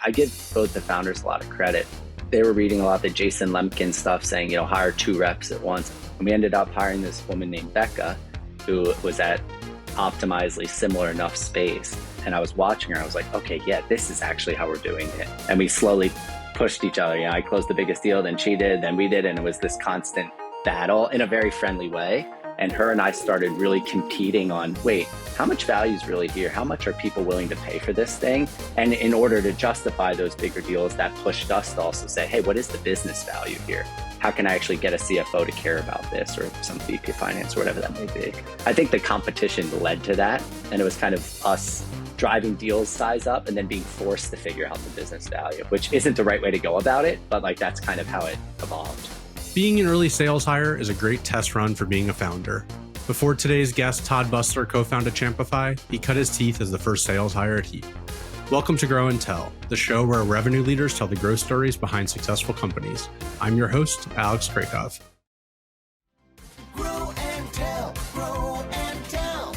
I give both the founders a lot of credit. They were reading a lot of the Jason Lumkin stuff saying, hire 2 reps at once. And we ended up hiring this woman named Becca, who was at Optimizely similar enough space. And I was watching her, I was like, okay, yeah, this is actually how we're doing it. And we slowly pushed each other. I closed the biggest deal, then she did, then we did. And it was this constant battle in a very friendly way. And her and I started really competing on, wait, how much value is really here? How much are people willing to pay for this thing? And in order to justify those bigger deals, that pushed us to also say, hey, what is the business value here? How can I actually get a CFO to care about this, or some VP of finance or whatever that may be? I think the competition led to that. And it was kind of us driving deals size up and then being forced to figure out the business value, which isn't the right way to go about it, but that's kind of how it evolved. Being an early sales hire is a great test run for being a founder. Before today's guest, Todd Busler co-founded Champify, he cut his teeth as the first sales hire at Heap. Welcome to Grow and Tell, the show where revenue leaders tell the growth stories behind successful companies. I'm your host, Alex Krakov. Grow and tell, grow and tell.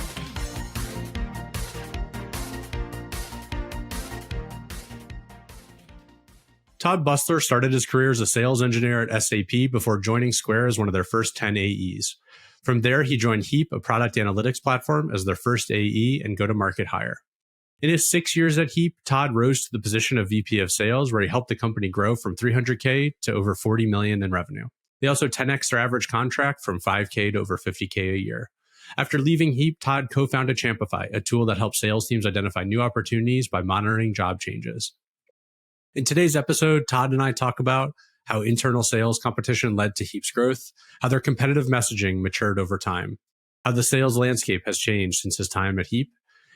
Todd Busler started his career as a sales engineer at SAP before joining Square as one of their first 10 AEs. From there, he joined Heap, a product analytics platform, as their first AE and go-to-market hire. In his 6 years at Heap, Todd rose to the position of VP of Sales, where he helped the company grow from $300K to over $40 million in revenue. They also 10x their average contract from $5K to over $50K a year. After leaving Heap, Todd co-founded Champify, a tool that helps sales teams identify new opportunities by monitoring job changes. In today's episode, Todd and I talk about how internal sales competition led to Heap's growth, how their competitive messaging matured over time, how the sales landscape has changed since his time at Heap,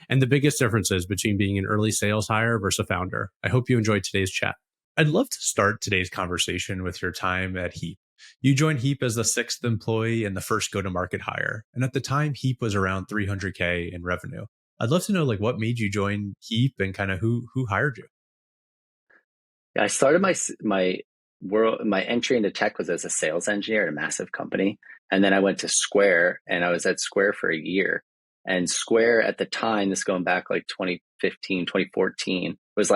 and the biggest differences between being an early sales hire versus a founder. I hope you enjoyed today's chat. I'd love to start today's conversation with your time at Heap. You joined Heap as the 6th employee and the first go-to-market hire. And at the time, Heap was around $300K in revenue. I'd love to know what made you join Heap and kind of who hired you? Yeah, I started my entry into tech was as a sales engineer at a massive company. And then I went to Square, and I was at Square for a year. And Square at the time, this going back 2015, 2014, was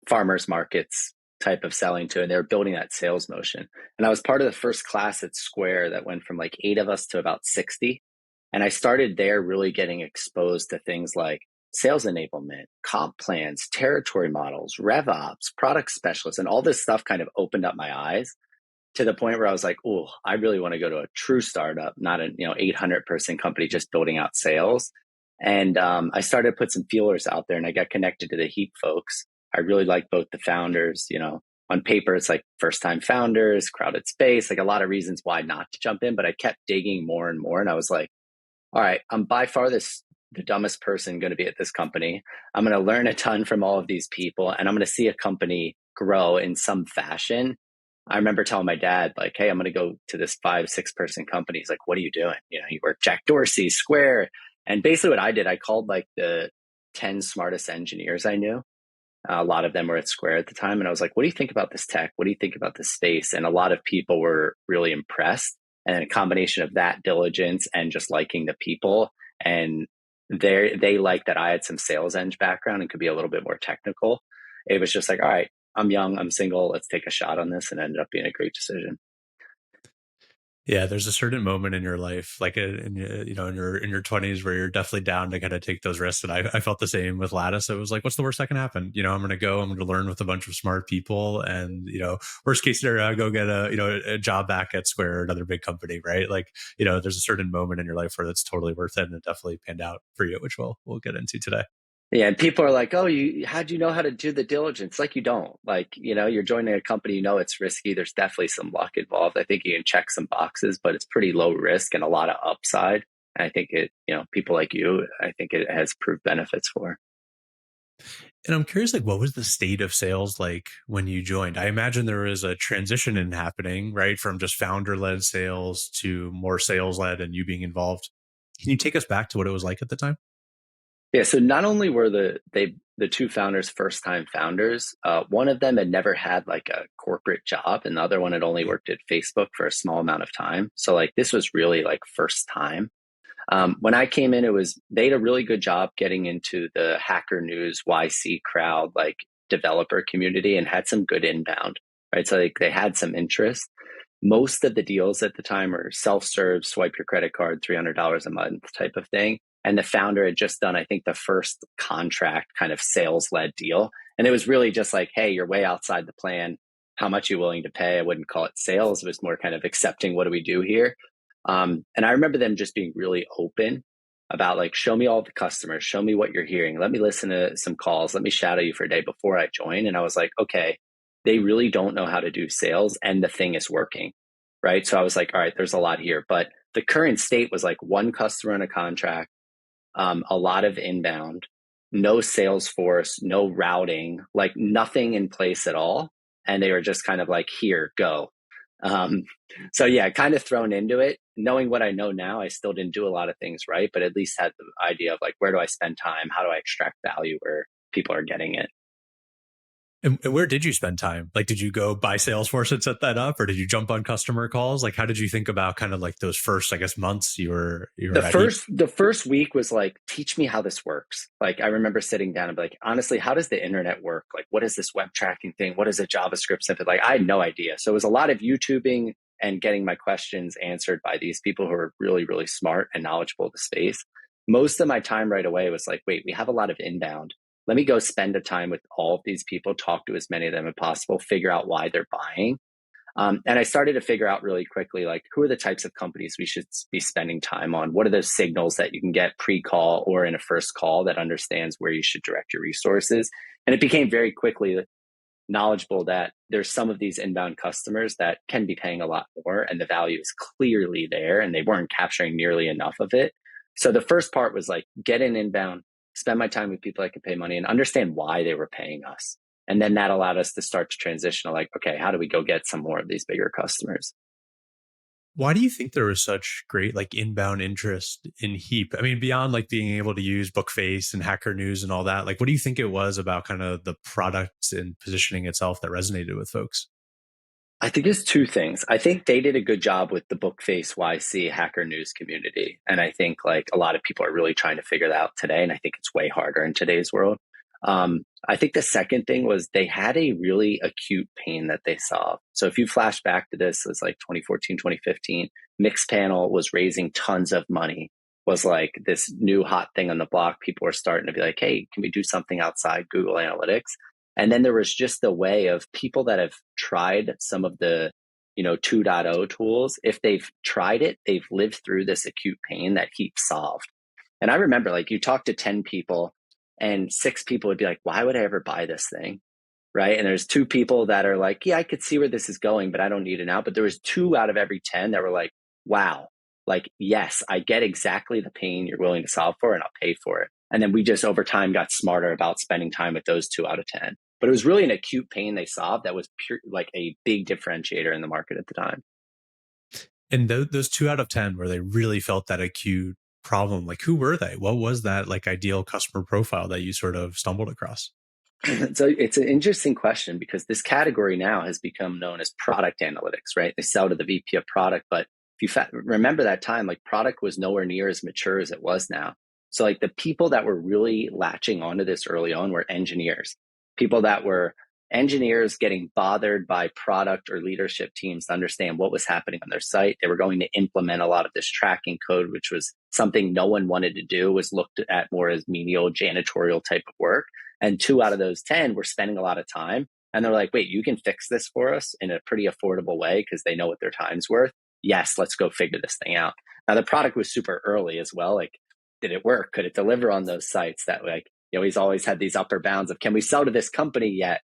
farmers markets type of selling to, and they were building that sales motion. And I was part of the first class at Square that went from 8 of us to about 60. And I started there really getting exposed to things like sales enablement, comp plans, territory models, RevOps, product specialists, and all this stuff kind of opened up my eyes to the point where I was like, oh, I really want to go to a true startup, not an 800-person company just building out sales. And I started to put some feelers out there, and I got connected to the Heap folks. I really like both the founders. On paper, it's first-time founders, crowded space, a lot of reasons why not to jump in. But I kept digging more and more, and I was like, all right, I'm by far the dumbest person going to be at this company. I'm going to learn a ton from all of these people, and I'm going to see a company grow in some fashion. I remember telling my dad, hey, I'm going to go to this 5-6 person company. He's like, what are you doing? You work Jack Dorsey, Square. And basically what I did, I called the 10 smartest engineers I knew. A lot of them were at Square at the time. And I was like, what do you think about this tech? What do you think about this space? And a lot of people were really impressed. And a combination of that diligence and just liking the people. And they liked that I had some sales eng background and could be a little bit more technical. It was just all right, I'm young, I'm single, let's take a shot on this, and it ended up being a great decision. Yeah, there's a certain moment in your life, in your 20s, where you're definitely down to kind of take those risks. And I felt the same with Lattice. It was what's the worst that can happen? I'm going to learn with a bunch of smart people, and worst case scenario, I go get a job back at Square or another big company, right? There's a certain moment in your life where that's totally worth it, and it definitely panned out for you, which we'll get into today. Yeah, and people are like, oh, how'd you know how to do the diligence? You don't. You're joining a company, it's risky. There's definitely some luck involved. I think you can check some boxes, but it's pretty low risk and a lot of upside. And I think people like you, I think it has proved benefits for. And I'm curious, what was the state of sales when you joined? I imagine there was a transition happening, right? From just founder-led sales to more sales-led and you being involved. Can you take us back to what it was like at the time? Yeah, so not only were the 2 founders first-time founders, one of them had never had a corporate job, and the other one had only worked at Facebook for a small amount of time. So this was really first time. When I came in, they did a really good job getting into the Hacker News YC crowd, developer community and had some good inbound, right? So like they had some interest. Most of the deals at the time were self-serve, swipe your credit card, $300 a month type of thing. And the founder had just done, I think, the first contract kind of sales-led deal. And it was really just like, hey, you're way outside the plan. How much are you willing to pay? I wouldn't call it sales. It was more kind of accepting, what do we do here? And I remember them just being really open about like, show me all the customers, show me what you're hearing. Let me listen to some calls. Let me shadow you for a day before I join. And I was like, okay, they really don't know how to do sales and the thing is working, right? So I was like, all right, there's a lot here. But the current state was like one customer on a contract, a lot of inbound, no Salesforce, no routing, like nothing in place at all. And they were just kind of like, here, go. So yeah, kind of thrown into it. Knowing what I know now, I still didn't do a lot of things right, but at least had the idea of like, where do I spend time? How do I extract value where people are getting it? And where did you spend time? Like, did you go buy Salesforce and set that up, or did you jump on customer calls? Like, how did you think about kind of like those first, I guess, months you were at Heap? The first week was like, teach me how this works. Like, I remember sitting down and be like, honestly, how does the internet work? Like, what is this web tracking thing? What is a JavaScript snippet? Like, I had no idea. So it was a lot of YouTubing and getting my questions answered by these people who are really, really smart and knowledgeable of the space. Most of my time right away was like, wait, we have a lot of inbound. Let me go spend a time with all of these people, talk to as many of them as possible, figure out why they're buying. And I started to figure out really quickly, like, who are the types of companies we should be spending time on? What are those signals that you can get pre-call or in a first call that understands where you should direct your resources? And it became very quickly knowledgeable that there's some of these inbound customers that can be paying a lot more and the value is clearly there and they weren't capturing nearly enough of it. So the first part was like, get in inbound, spend my time with people I can pay money and understand why they were paying us. And then that allowed us to start to transition to like, okay, how do we go get some more of these bigger customers? Why do you think there was such great like inbound interest in Heap? I mean, beyond like being able to use Bookface and Hacker News and all that, like what do you think it was about kind of the product and positioning itself that resonated with folks? I think it's two things. I think they did a good job with the Bookface YC Hacker News community. And I think like a lot of people are really trying to figure that out today. And I think it's way harder in today's world. I think the second thing was they had a really acute pain that they solved. So if you flash back to this, it was like 2014, 2015, Mixpanel was raising tons of money, was like this new hot thing on the block. People were starting to be like, hey, can we do something outside Google Analytics? And then there was just the way of people that have tried some of the, 2.0 tools. If they've tried it, they've lived through this acute pain that Heap solved. And I remember like you talk to 10 people and 6 people would be like, why would I ever buy this thing? Right. And there's 2 people that are like, yeah, I could see where this is going, but I don't need it now. But there was 2 out of every 10 that were like, wow, like, yes, I get exactly the pain you're willing to solve for and I'll pay for it. And then we just over time got smarter about spending time with those 2 out of 10. But it was really an acute pain they solved that was pure, like a big differentiator in the market at the time. And those 2 out of 10 where they really felt that acute problem, like who were they? What was that like ideal customer profile that you sort of stumbled across? So it's an interesting question because this category now has become known as product analytics, right? They sell to the VP of product, but if you remember that time, like product was nowhere near as mature as it was now. So like the people that were really latching onto this early on were engineers, people that were engineers getting bothered by product or leadership teams to understand what was happening on their site. They were going to implement a lot of this tracking code, which was something no one wanted to do, was looked at more as menial janitorial type of work. And 2 out of those 10 were spending a lot of time. And they're like, wait, you can fix this for us in a pretty affordable way because they know what their time's worth. Yes, let's go figure this thing out. Now, the product was super early as well. Like, did it work? Could it deliver on those sites that like, he's always had these upper bounds of, can we sell to this company yet?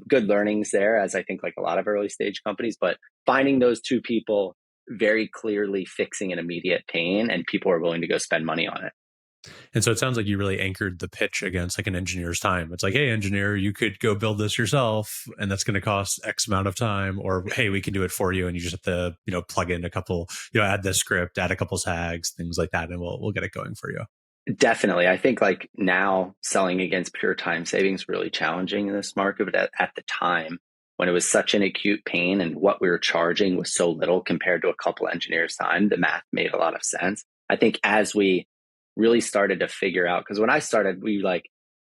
Good learnings there, as I think like a lot of early stage companies, but finding those 2 people very clearly fixing an immediate pain and people are willing to go spend money on it. And so it sounds like you really anchored the pitch against like an engineer's time. It's like, hey, engineer, you could go build this yourself and that's going to cost X amount of time. Or, hey, we can do it for you. And you just have to, plug in a couple, add the script, add a couple tags, things like that. And we'll get it going for you. Definitely. I think like now selling against pure time savings is really challenging in this market. But at the time when it was such an acute pain and what we were charging was so little compared to a couple engineers' time, the math made a lot of sense. I think as we really started to figure out, because when I started, we like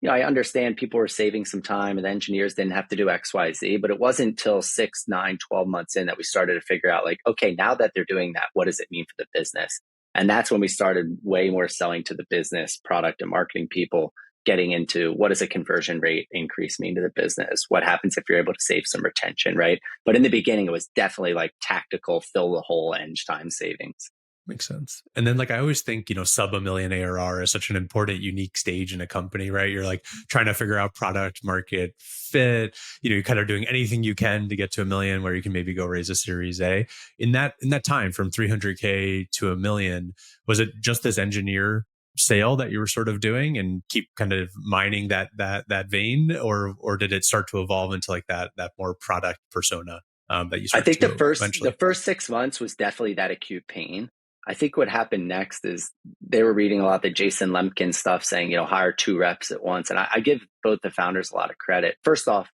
I understand people were saving some time and the engineers didn't have to do X, Y, Z, but it wasn't until 6, 9, 12 months in that we started to figure out like, okay, now that they're doing that, what does it mean for the business? And that's when we started way more selling to the business, product and marketing people, getting into what does a conversion rate increase mean to the business? What happens if you're able to save some retention, right? But in the beginning, it was definitely like tactical, fill the whole eng time savings. Makes sense. And then like I always think, sub a million ARR is such an important, unique stage in a company, right? You're like trying to figure out product market fit. You're kind of doing anything you can to get to a million where you can maybe go raise a series A. In that time from 300K to a million, was it just this engineer sale that you were sort of doing and keep kind of mining that vein, or did it start to evolve into like that more product persona that you I start think to the eventually? first 6 months was definitely that acute pain. I think what happened next is they were reading a lot of the Jason Lemkin stuff saying, hire 2 reps at once. And I give both the founders a lot of credit. First off,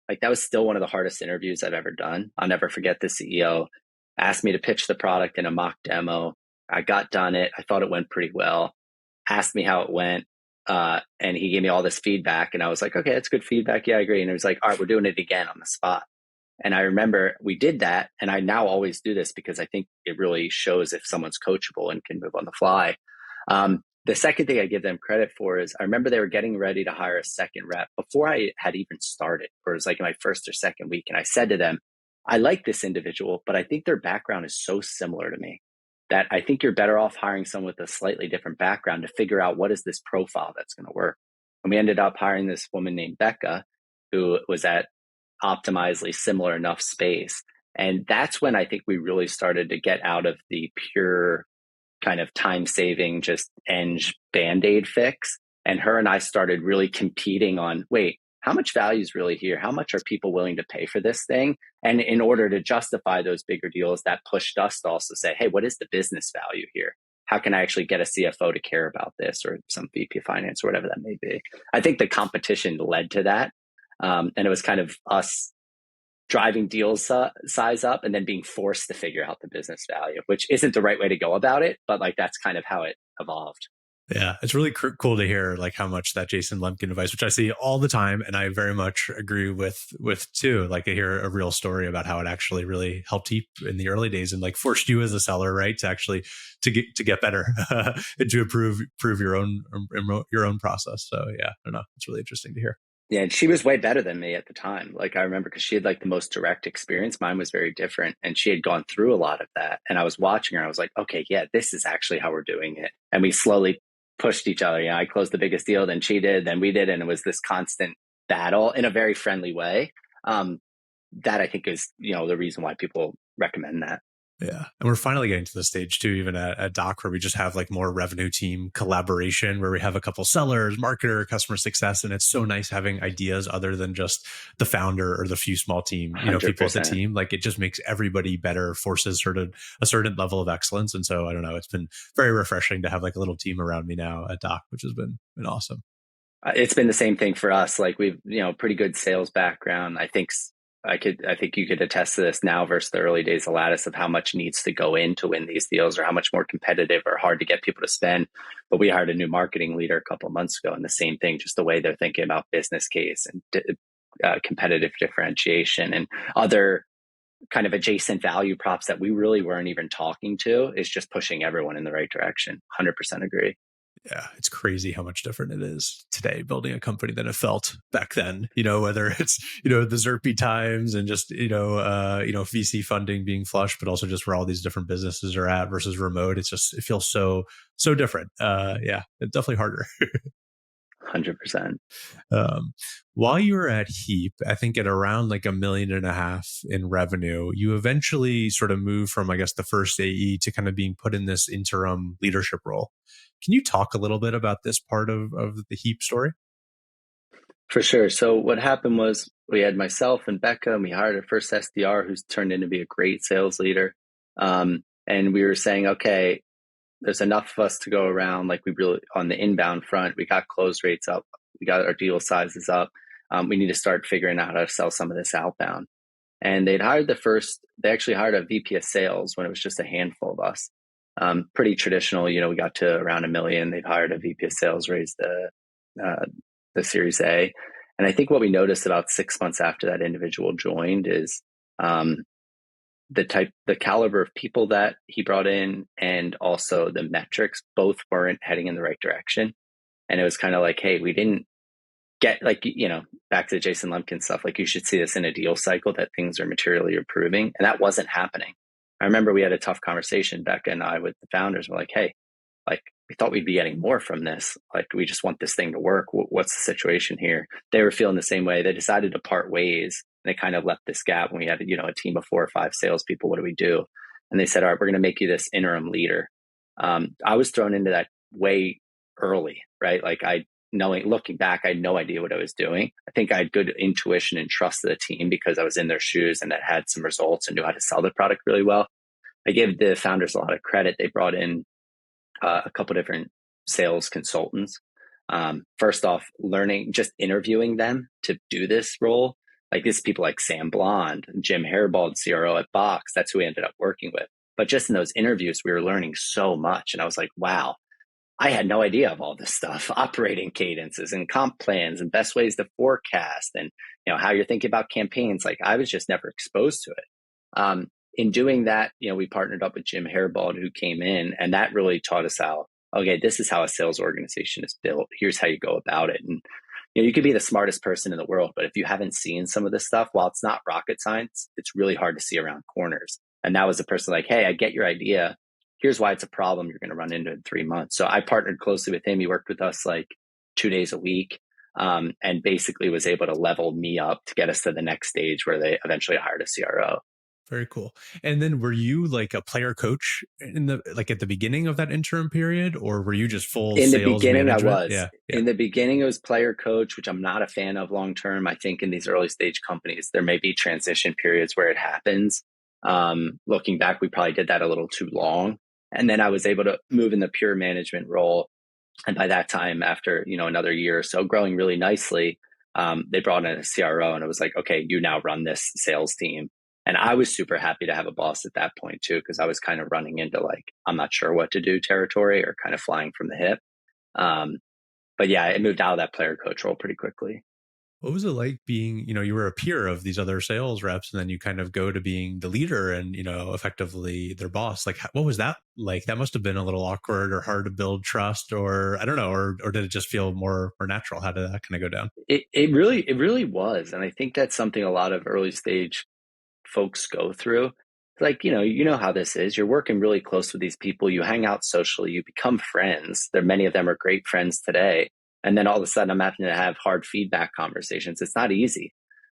like that was still one of the hardest interviews I've ever done. I'll never forget the CEO asked me to pitch the product in a mock demo. I got done it. I thought it went pretty well. Asked me how it went. And he gave me all this feedback. And I was like, okay, that's good feedback. Yeah, I agree. And he was like, all right, we're doing it again on the spot. And I remember we did that. And I now always do this because I think it really shows if someone's coachable and can move on the fly. The second thing I give them credit for is I remember they were getting ready to hire a second rep before I had even started, or it was like in my first or second week. And I said to them, I like this individual, but I think their background is so similar to me that I think you're better off hiring someone with a slightly different background to figure out what is this profile that's going to work. And we ended up hiring this woman named Becca, who was at Optimizely similar enough space. And that's when I think we really started to get out of the pure kind of time saving, just eng band-aid fix. And her and I started really competing on, wait, how much value is really here? How much are people willing to pay for this thing? And in order to justify those bigger deals, that pushed us to also say, hey, what is the business value here? How can I actually get a CFO to care about this, or some VP of finance or whatever that may be? I think the competition led to that. And it was kind of us driving deal size up and then being forced to figure out the business value, which isn't the right way to go about it, but like that's kind of how it evolved. Yeah, it's really cool to hear like how much that Jason Lemkin advice, which I see all the time, and I very much agree with too. Like I hear a real story about how it actually really helped Heap in the early days and like forced you as a seller, right, to actually to get better and to improve your own process. So yeah, I don't know, it's really interesting to hear. Yeah, and she was way better than me at the time. Like I remember because she had like the most direct experience. Mine was very different, and she had gone through a lot of that. And I was watching her. I was like, okay, yeah, this is actually how we're doing it. And we slowly pushed each other. I closed the biggest deal, then she did, then we did, and it was this constant battle in a very friendly way. That I think is the reason why people recommend that. Yeah. And we're finally getting to the stage too, even at Doc, where we just have like more revenue team collaboration, where we have a couple sellers, marketer, customer success. And it's so nice having ideas other than just the founder or the few small team, 100%. People at the team. Like it just makes everybody better, forces a certain level of excellence. And so I don't know, it's been very refreshing to have like a little team around me now at Doc, which has been awesome. It's been the same thing for us. Like we've, pretty good sales background. I think you could attest to this now versus the early days of Lattice of how much needs to go in to win these deals, or how much more competitive or hard to get people to spend. But we hired a new marketing leader a couple of months ago, and the same thing, just the way they're thinking about business case and competitive differentiation and other kind of adjacent value props that we really weren't even talking to is just pushing everyone in the right direction. 100% agree. Yeah, it's crazy how much different it is today building a company than it felt back then. Whether it's the Zerpy times and just VC funding being flush, but also just where all these different businesses are at versus remote. It feels so different. Yeah, it's definitely harder. 100%. While you were at Heap, I think at around like $1.5 million in revenue, you eventually sort of moved from, I guess, the first AE to kind of being put in this interim leadership role. Can you talk a little bit about this part of the Heap story? For sure. So what happened was we had myself and Becca, and we hired our first SDR who's turned into be a great sales leader. And we were saying, okay, there's enough of us to go around. Like we really, on the inbound front, we got close rates up. We got our deal sizes up. We need to start figuring out how to sell some of this outbound. And they actually hired a VP of sales when it was just a handful of us. Pretty traditional, we got to around $1 million. They've hired a VP of sales, raised the Series A. And I think what we noticed about 6 months after that individual joined is the caliber of people that he brought in, and also the metrics both weren't heading in the right direction. And it was kind of like, hey, we didn't get, like, back to the Jason Lumkin stuff, like you should see this in a deal cycle that things are materially improving. And that wasn't happening. I remember we had a tough conversation, Becca and I, with the founders. We're like, hey, like, we thought we'd be getting more from this. Like, we just want this thing to work. What's the situation here? They were feeling the same way. They decided to part ways. And they kind of left this gap when we had, a team of 4 or 5 salespeople. What do we do? And they said, all right, we're going to make you this interim leader. I was thrown into that way early, right? Like, looking back, I had no idea what I was doing. I think I had good intuition and trust of the team because I was in their shoes and that had some results and knew how to sell the product really well. I give the founders a lot of credit. They brought in a couple different sales consultants. First off, just interviewing them to do this role. Like, this people like Sam Blond, Jim Hairbald, CRO at Box. That's who we ended up working with. But just in those interviews, we were learning so much. And I was like, wow, I had no idea of all this stuff, operating cadences and comp plans and best ways to forecast and, how you're thinking about campaigns. Like, I was just never exposed to it. In doing that, we partnered up with Jim Hairbald, who came in, and that really taught us how, okay, this is how a sales organization is built. Here's how you go about it. And, you could be the smartest person in the world, but if you haven't seen some of this stuff, while it's not rocket science, it's really hard to see around corners. And that was a person like, hey, I get your idea. Here's why it's a problem you're going to run into in 3 months. So I partnered closely with him. He worked with us like 2 days a week, and basically was able to level me up to get us to the next stage where they eventually hired a CRO. Very cool. And then were you like a player coach at the beginning of that interim period, or were you just full in the sales beginning management? I was. Yeah. In the beginning, it was player coach, which I'm not a fan of long term. I think in these early stage companies, there may be transition periods where it happens. Looking back, we probably did that a little too long. And then I was able to move in the pure management role. And by that time, after, another year or so growing really nicely, they brought in a CRO, and it was like, okay, you now run this sales team. And I was super happy to have a boss at that point too, because I was kind of running into like, I'm not sure what to do territory, or kind of flying from the hip. But yeah, I moved out of that player coach role pretty quickly. What was it like being, you were a peer of these other sales reps, and then you kind of go to being the leader and, effectively their boss? Like, what was that like? That must have been a little awkward or hard to build trust, or I don't know, or did it just feel more natural? How did that kind of go down? It really was. And I think that's something a lot of early stage folks go through. Like, you know how this is. You're working really close with these people. You hang out socially. You become friends. Many of them are great friends today. And then all of a sudden, I'm having to have hard feedback conversations. It's not easy.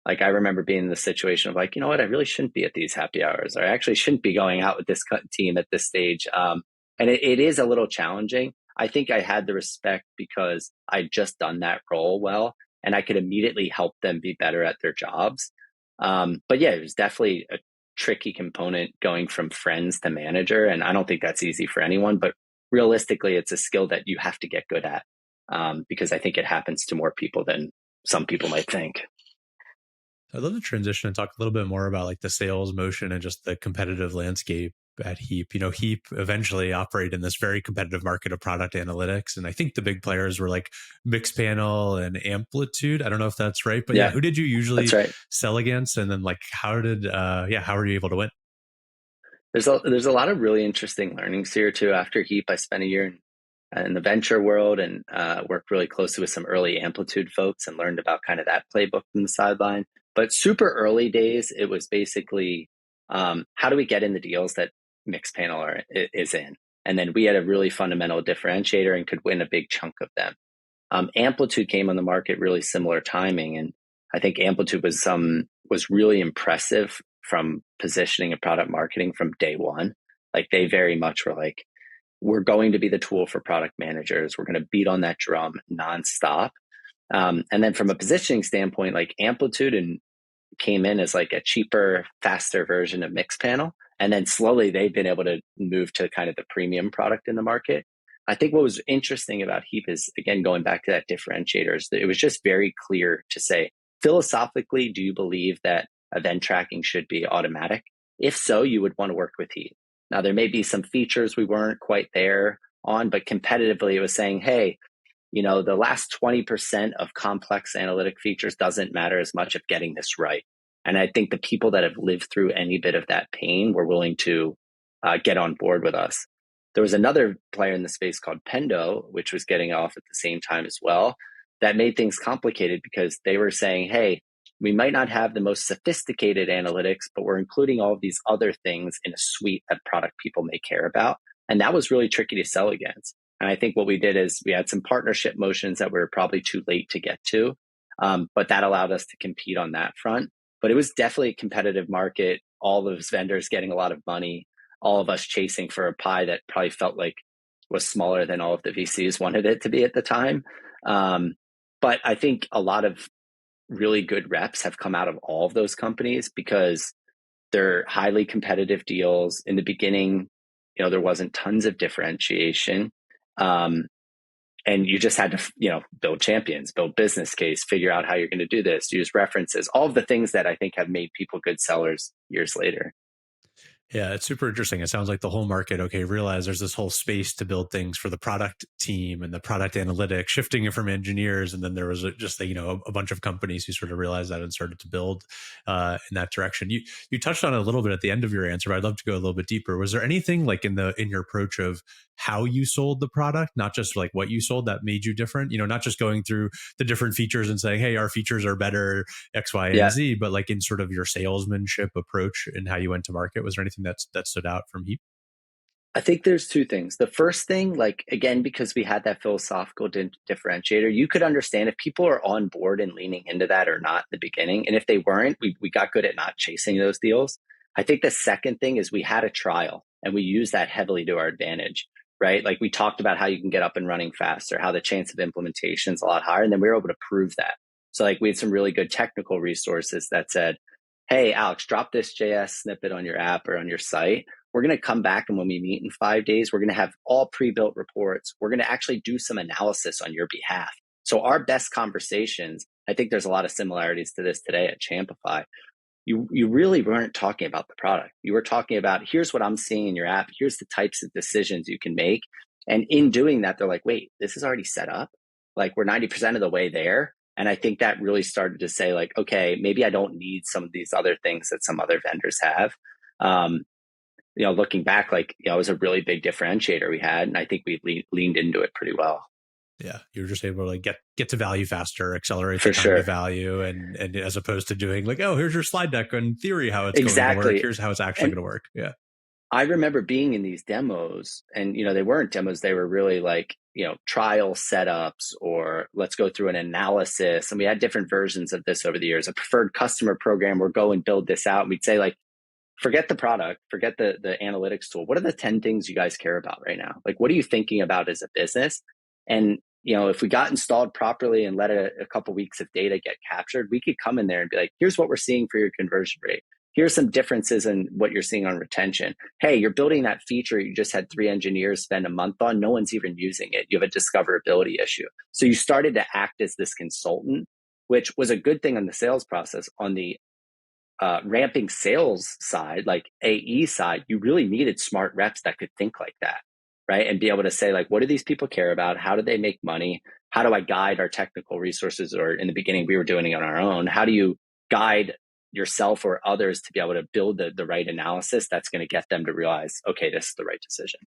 Like, I remember being in the situation of like, you know what, I really shouldn't be at these happy hours, or I actually shouldn't be going out with this team at this stage. And it is a little challenging. I think I had the respect because I'd just done that role well, and I could immediately help them be better at their jobs. But yeah, it was definitely a tricky component going from friends to manager. And I don't think that's easy for anyone, but realistically, it's a skill that you have to get good at, because I think it happens to more people than some people might think. I'd love to transition and talk a little bit more about like the sales motion and just the competitive landscape at Heap. Heap eventually operated in this very competitive market of product analytics. And I think the big players were like Mixpanel and Amplitude. I don't know if that's right, but yeah, who did you usually sell against? And then like, how were you able to win? There's a lot of really interesting learnings here too. After Heap, I spent a year in the venture world and worked really closely with some early Amplitude folks and learned about kind of that playbook from the sideline. But super early days, it was basically, how do we get in the deals that Mixpanel is in? And then we had a really fundamental differentiator and could win a big chunk of them. Amplitude came on the market really similar timing. And I think Amplitude was really impressive from positioning and product marketing from day one. Like, they very much were like, we're going to be the tool for product managers. We're going to beat on that drum nonstop. And then from a positioning standpoint, like, Amplitude came in as like a cheaper, faster version of Mixpanel. And then slowly they've been able to move to kind of the premium product in the market. I think what was interesting about Heap is, again, going back to that differentiator, is that it was just very clear to say, philosophically, do you believe that event tracking should be automatic? If so, you would want to work with Heap. Now, there may be some features we weren't quite there on, but competitively, it was saying, hey, the last 20% of complex analytic features doesn't matter as much of getting this right. And I think the people that have lived through any bit of that pain were willing to get on board with us. There was another player in the space called Pendo, which was getting off at the same time as well, that made things complicated because they were saying, hey, we might not have the most sophisticated analytics, but we're including all of these other things in a suite that product people may care about. And that was really tricky to sell against. And I think what we did is we had some partnership motions that we were probably too late to get to, but that allowed us to compete on that front. But it was definitely a competitive market, all those vendors getting a lot of money, all of us chasing for a pie that probably felt like was smaller than all of the VCs wanted it to be at the time. But I think a lot of really good reps have come out of all of those companies because they're highly competitive deals. In the beginning, there wasn't tons of differentiation. And you just had to, build champions, build business case, figure out how you're going to do this, use references, all of the things that I think have made people good sellers years later. Yeah, it's super interesting. It sounds like the whole market, realize there's this whole space to build things for the product team and the product analytics, shifting it from engineers. And then there was just a bunch of companies who sort of realized that and started to build in that direction. You touched on it a little bit at the end of your answer, but I'd love to go a little bit deeper. Was there anything like in your approach of how you sold the product, not just like what you sold, that made you different? Not just going through the different features and saying, hey, our features are better X, Y, and Z, but like in sort of your salesmanship approach and how you went to market. Was there anything that stood out from Heap? I think there's two things. The first thing, like, again, because we had that philosophical differentiator, you could understand if people are on board and leaning into that or not in the beginning. And if they weren't, we got good at not chasing those deals. I think the second thing is we had a trial and we used that heavily to our advantage, right? Like we talked about how you can get up and running faster, how the chance of implementation is a lot higher. And then we were able to prove that. So like we had some really good technical resources that said, hey, Alex, drop this JS snippet on your app or on your site. We're going to come back, and when we meet in 5 days, we're going to have all pre-built reports. We're going to actually do some analysis on your behalf. So our best conversations, I think there's a lot of similarities to this today at Champify. You really weren't talking about the product. You were talking about, here's what I'm seeing in your app. Here's the types of decisions you can make. And in doing that, they're like, wait, this is already set up. Like we're 90% of the way there. And I think that really started to say like, okay, maybe I don't need some of these other things that some other vendors have. Looking back, like, it was a really big differentiator we had. And I think we leaned into it pretty well. Yeah. You were just able to get to value faster, accelerate For the time sure. to value. And as opposed to doing like, oh, here's your slide deck on theory, how it's Exactly. going to work. Here's how it's actually going to work. Yeah. I remember being in these demos and, they weren't demos. They were really like, trial setups or let's go through an analysis. And we had different versions of this over the years. A preferred customer program, we're go and build this out. And we'd say like, forget the product, forget the analytics tool. What are the 10 things you guys care about right now? Like, what are you thinking about as a business? And, if we got installed properly and let a couple weeks of data get captured, we could come in there and be like, here's what we're seeing for your conversion rate. Here's some differences in what you're seeing on retention. Hey, you're building that feature you just had 3 engineers spend a month on. No one's even using it. You have a discoverability issue. So you started to act as this consultant, which was a good thing on the sales process. On the ramping sales side, like AE side, you really needed smart reps that could think like that, right? And be able to say like, what do these people care about? How do they make money? How do I guide our technical resources? Or in the beginning, we were doing it on our own. How do you guide yourself or others to be able to build the right analysis that's going to get them to realize, okay, this is the right decision.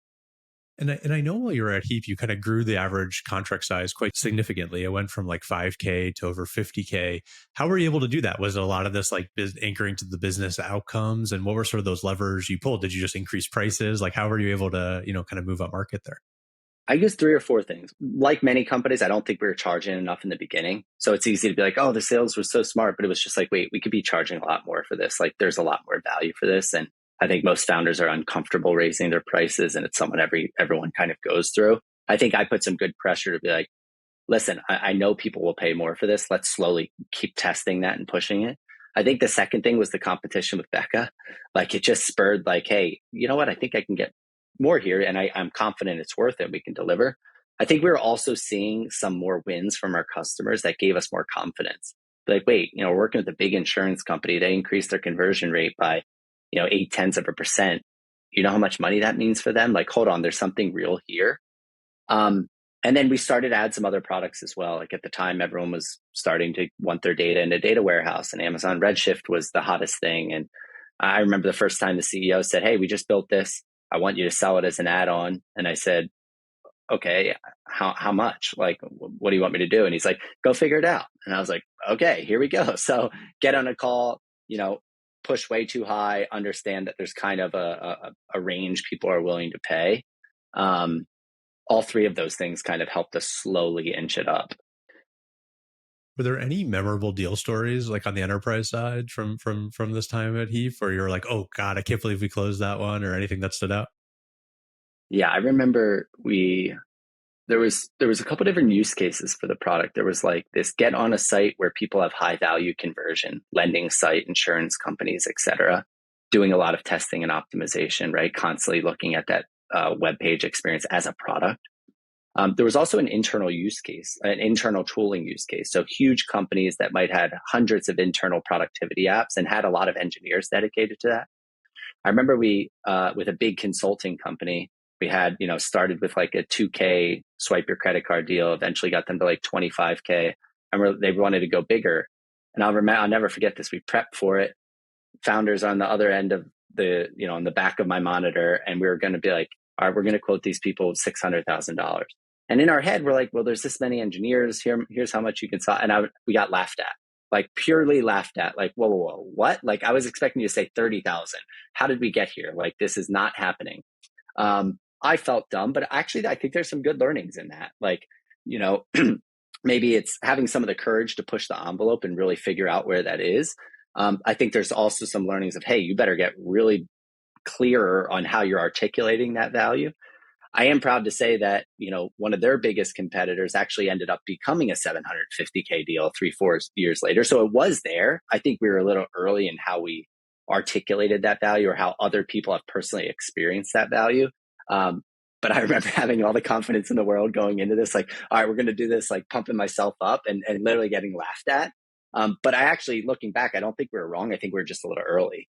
And I know while you were at Heap, you kind of grew the average contract size quite significantly. It went from like 5K to over 50K. How were you able to do that? Was it a lot of this like anchoring to the business outcomes? And what were sort of those levers you pulled? Did you just increase prices? Like how were you able to, kind of move up market there? I guess 3 or 4 things. Like many companies, I don't think we were charging enough in the beginning. So it's easy to be like, oh, the sales was so smart, but it was just like, wait, we could be charging a lot more for this. Like there's a lot more value for this. And I think most founders are uncomfortable raising their prices, and it's something everyone kind of goes through. I think I put some good pressure to be like, listen, I know people will pay more for this. Let's slowly keep testing that and pushing it. I think the second thing was the competition with Becca. Like it just spurred like, hey, you know what? I think I can get more here, and I'm confident it's worth it. We can deliver. I think we were also seeing some more wins from our customers that gave us more confidence. Like, wait, we're working with a big insurance company. They increased their conversion rate by 0.8%. You know how much money that means for them? Like, hold on, there's something real here. And then we started to add some other products as well. Like at the time, everyone was starting to want their data in a data warehouse, and Amazon Redshift was the hottest thing. And I remember the first time the CEO said, "Hey, we just built this. I want you to sell it as an add-on." And I said, "Okay, how much? Like, what do you want me to do?" And he's like, "Go figure it out." And I was like, "Okay, here we go." So get on a call, push way too high, understand that there's kind of a range people are willing to pay. All three of those things kind of helped us slowly inch it up. Were there any memorable deal stories like on the enterprise side from this time at Heap, where you're like, "Oh God, I can't believe we closed that one," or anything that stood out? Yeah, I remember there was a couple different use cases for the product. There was like this get on a site where people have high value conversion, lending site, insurance companies, et cetera, doing a lot of testing and optimization, right? Constantly looking at that web page experience as a product. There was also an internal use case, an internal tooling use case. So huge companies that might have hundreds of internal productivity apps and had a lot of engineers dedicated to that. I remember we, with a big consulting company, we had, started with like a 2K swipe your credit card deal, eventually got them to like 25K. And they wanted to go bigger. And I'll never forget this. We prepped for it. Founders on the other end of on the back of my monitor. And we were going to be like, all right, we're going to quote these people $600,000. And in our head, we're like, well, there's this many engineers. Here's how much you can sell. And we got laughed at, like purely laughed at, like, whoa, what? Like I was expecting you to say 30,000. How did we get here? Like, this is not happening. I felt dumb, but actually I think there's some good learnings in that. Like, maybe it's having some of the courage to push the envelope and really figure out where that is. I think there's also some learnings of, hey, you better get really clearer on how you're articulating that value. I am proud to say that, one of their biggest competitors actually ended up becoming a 750K deal 3-4 years later. So it was there. I think we were a little early in how we articulated that value or how other people have personally experienced that value. But I remember having all the confidence in the world going into this, like, all right, we're going to do this, like pumping myself up and literally getting laughed at. But I actually, looking back, I don't think we were wrong. I think we were just a little early.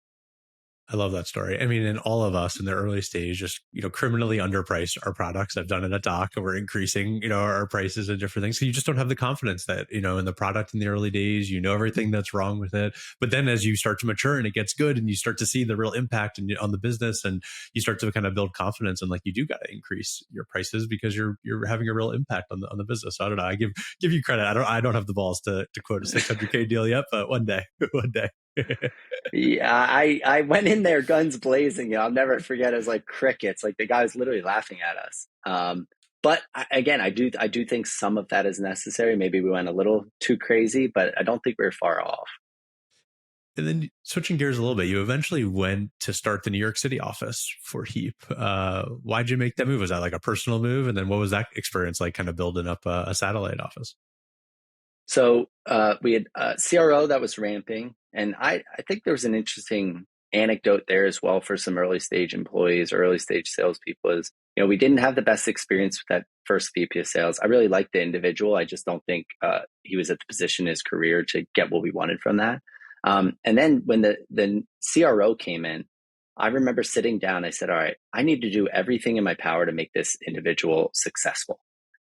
I love that story. I mean, in all of us in the early stage, just, criminally underpriced our products. I've done it at Doc, and we're increasing, our prices and different things. So you just don't have the confidence that, in the product in the early days, everything that's wrong with it. But then as you start to mature and it gets good and you start to see the real impact on the business, and you start to kind of build confidence, and like you do got to increase your prices because you're having a real impact on the business. So I don't know. I give you credit. I don't have the balls to quote a 600K deal yet, but one day. Yeah, I went in there guns blazing. I'll never forget. It was like crickets. Like the guy was literally laughing at us. But again, I do think some of that is necessary. Maybe we went a little too crazy, but I don't think we're far off. And then switching gears a little bit, you eventually went to start the New York City office for Heap. Why'd you make that move? Was that like a personal move? And then what was that experience like, kind of building up a satellite office? So we had a CRO that was ramping. And I think there was an interesting anecdote there as well for some early stage employees or early stage salespeople is, we didn't have the best experience with that first VP of sales. I really liked the individual. I just don't think he was at the position in his career to get what we wanted from that. And then when the CRO came in, I remember sitting down, I said, all right, I need to do everything in my power to make this individual successful.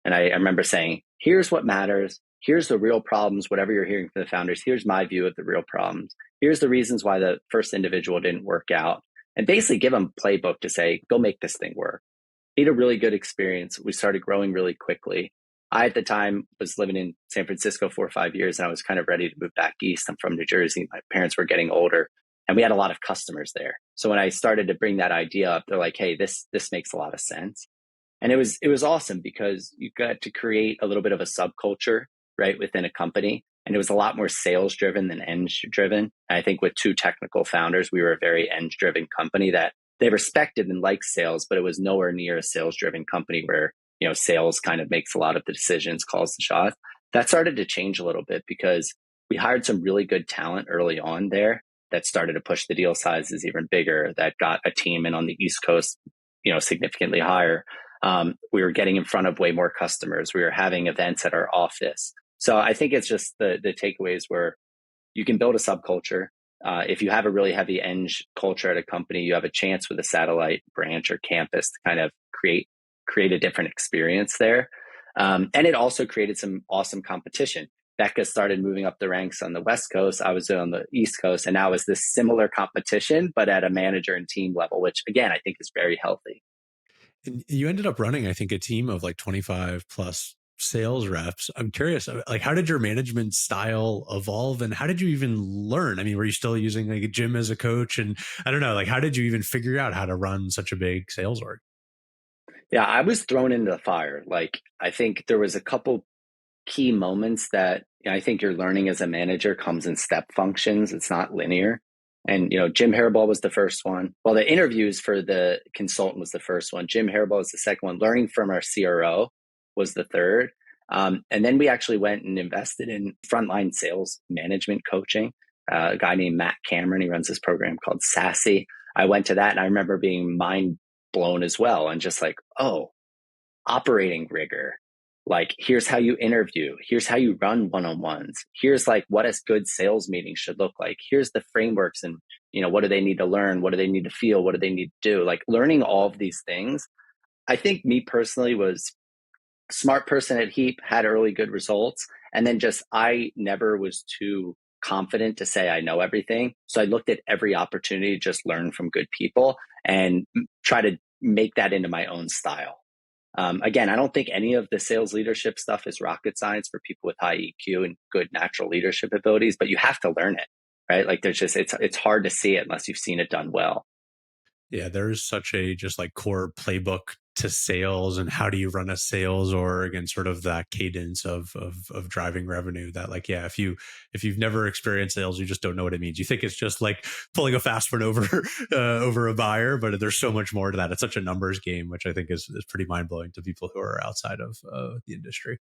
And I remember saying, here's what matters. Here's the real problems, whatever you're hearing from the founders. Here's my view of the real problems. Here's the reasons why the first individual didn't work out. And basically give them a playbook to say, go make this thing work. He had a really good experience. We started growing really quickly. I, at the time, was living in San Francisco 4 or 5 years, and I was kind of ready to move back east. I'm from New Jersey. My parents were getting older, and we had a lot of customers there. So when I started to bring that idea up, they're like, hey, this makes a lot of sense. And it was awesome because you got to create a little bit of a subculture, right, within a company. And it was a lot more sales driven than eng driven. And I think with two technical founders, we were a very eng driven company that they respected and liked sales, but it was nowhere near a sales driven company where, sales kind of makes a lot of the decisions, calls the shots. That started to change a little bit because we hired some really good talent early on there that started to push the deal sizes even bigger, that got a team in on the East Coast, significantly higher. We were getting in front of way more customers. We were having events at our office. So I think it's just the takeaways where you can build a subculture. If you have a really heavy eng culture at a company, you have a chance with a satellite branch or campus to kind of create a different experience there. And it also created some awesome competition. Becca started moving up the ranks on the West Coast. I was on the East Coast, and now it's this similar competition, but at a manager and team level, which again, I think is very healthy. And you ended up running, I think, a team of like 25 plus sales reps. I'm curious, like, how did your management style evolve and how did you even learn? I mean, were you still using like a Jim as a coach? And I don't know, like, how did you even figure out how to run such a big sales org? Yeah, I was thrown into the fire. Like, I think there was a couple key moments that I think you're learning as a manager comes in step functions. It's not linear. And, Jim Hairball was the first one. Well, the interviews for the consultant was the first one. Jim Hairball was the second one. Learning from our CRO was the third. And then we actually went and invested in frontline sales management coaching. A guy named Matt Cameron, he runs this program called Sassy. I went to that and I remember being mind blown as well. And just like, oh, operating rigor. Like, here's how you interview. Here's how you run one-on-ones. Here's like what a good sales meeting should look like. Here's the frameworks and, what do they need to learn? What do they need to feel? What do they need to do? Like learning all of these things. I think me personally was a smart person at Heap, had early good results. And then just, I never was too confident to say I know everything. So I looked at every opportunity to just learn from good people and try to make that into my own style. Again, I don't think any of the sales leadership stuff is rocket science for people with high EQ and good natural leadership abilities, but you have to learn it, right? Like there's just, it's hard to see it unless you've seen it done well. Yeah, there's such a just like core playbook to sales and how do you run a sales org and sort of that cadence of driving revenue that like, yeah, if you've never experienced sales, you just don't know what it means. You think it's just like pulling a fast one over over a buyer, but there's so much more to that. It's such a numbers game, which I think is pretty mind blowing to people who are outside of the industry.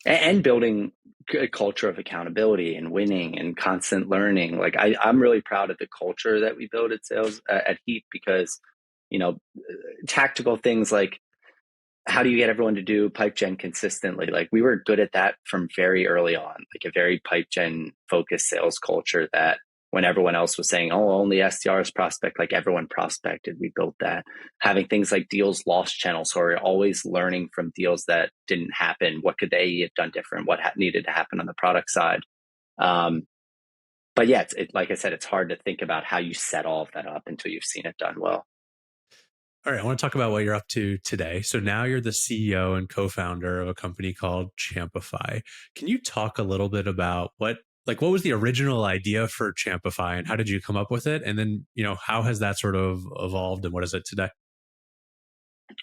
And building a culture of accountability and winning and constant learning. Like I'm really proud of the culture that we build at sales at Heap because, tactical things like how do you get everyone to do pipe gen consistently? Like we were good at that from very early on, like a very pipe gen focused sales culture that when everyone else was saying, oh, only SDRs prospect, like everyone prospected, we built that. Having things like deals lost channels, so we're always learning from deals that didn't happen. What could they have done different? What needed to happen on the product side? But yeah, like I said, it's hard to think about how you set all of that up until you've seen it done well. All right, I want to talk about what you're up to today. So now you're the CEO and co-founder of a company called Champify. Can you talk a little bit about what was the original idea for Champify and how did you come up with it? And then, how has that sort of evolved and what is it today?